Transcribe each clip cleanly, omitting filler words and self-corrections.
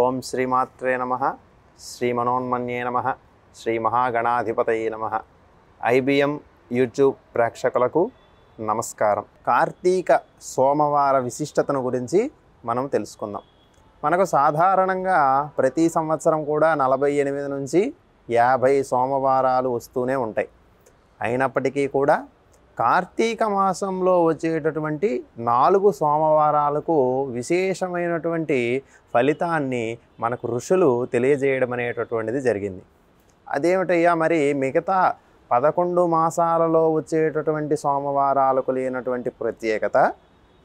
ఓం శ్రీమాత్రే నమః, శ్రీ మనోన్మన్యే నమః, శ్రీ మహాగణాధిపతయే నమః. ఐబిఎం యూట్యూబ్ ప్రేక్షకులకు నమస్కారం. కార్తీక సోమవార విశిష్టతను గురించి మనం తెలుసుకుందాం. మనకు సాధారణంగా ప్రతి సంవత్సరం కూడా 48 నుంచి 50 సోమవారాలు వస్తూనే ఉంటాయి. అయినప్పటికీ కూడా కార్తీక మాసంలో వచ్చేటటువంటి 4 సోమవారాలకు విశేషమైనటువంటి ఫలితాన్ని మనకు ఋషులు తెలియజేయడం అనేటటువంటిది జరిగింది. అదేమిటయ్యా మరి మిగతా 11 మాసాలలో వచ్చేటటువంటి సోమవారాలకు లేనటువంటి ప్రత్యేకత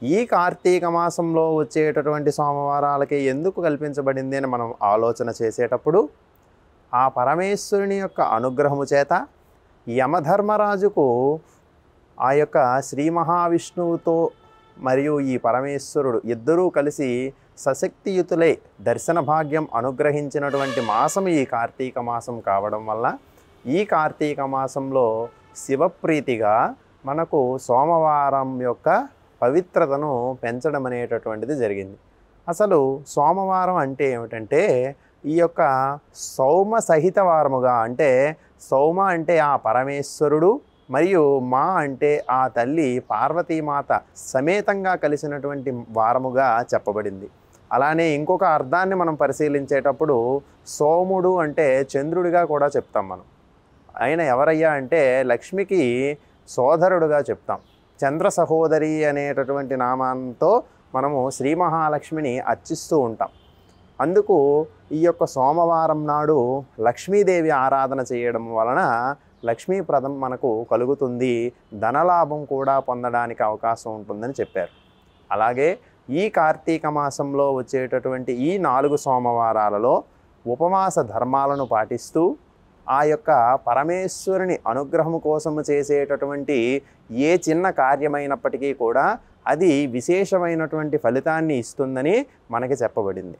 ఈ కార్తీక మాసంలో వచ్చేటటువంటి సోమవారాలకి ఎందుకు కల్పించబడింది అని మనం ఆలోచన చేసేటప్పుడు ఆ పరమేశ్వరుని యొక్క అనుగ్రహము చేత యమధర్మరాజుకు ఆ యొక్క శ్రీ మహావిష్ణువుతో మరియు ఈ పరమేశ్వరుడు ఇద్దరూ కలిసి సశక్తియుతులై దర్శన భాగ్యం అనుగ్రహించినటువంటి మాసం ఈ కార్తీక మాసం కావడం వల్ల ఈ కార్తీక మాసంలో శివప్రీతిగా మనకు సోమవారం యొక్క పవిత్రతను పెంచడం అనేటటువంటిది జరిగింది. అసలు సోమవారం అంటే ఏమిటంటే ఈ యొక్క సౌమ సహిత వారముగా, అంటే సౌమ అంటే ఆ పరమేశ్వరుడు మరియు మా అంటే ఆ తల్లి పార్వతీమాత సమేతంగా కలిసినటువంటి వారముగా చెప్పబడింది. అలానే ఇంకొక అర్థాన్ని మనం పరిశీలించేటప్పుడు సోముడు అంటే చంద్రుడిగా కూడా చెప్తాం మనం. ఆయన ఎవరయ్యా అంటే లక్ష్మికి సోదరుడుగా చెప్తాం. చంద్ర సహోదరి అనేటటువంటి నామంతో మనము శ్రీ మహాలక్ష్మిని అర్చిస్తూ ఉంటాం. అందుకు ఈ యొక్క సోమవారం నాడు లక్ష్మీదేవి ఆరాధన చేయడం వలన లక్ష్మీప్రదం మనకు కలుగుతుంది, ధనలాభం కూడా పొందడానికి అవకాశం ఉంటుందని చెప్పారు. అలాగే ఈ కార్తీక మాసంలో వచ్చేటటువంటి ఈ 4 సోమవారాలలో ఉపవాస ధర్మాలను పాటిస్తూ ఆ యొక్క పరమేశ్వరుని అనుగ్రహం కోసము చేసేటటువంటి ఏ చిన్న కార్యమైనప్పటికీ కూడా అది విశేషమైనటువంటి ఫలితాన్ని ఇస్తుందని మనకి చెప్పబడింది.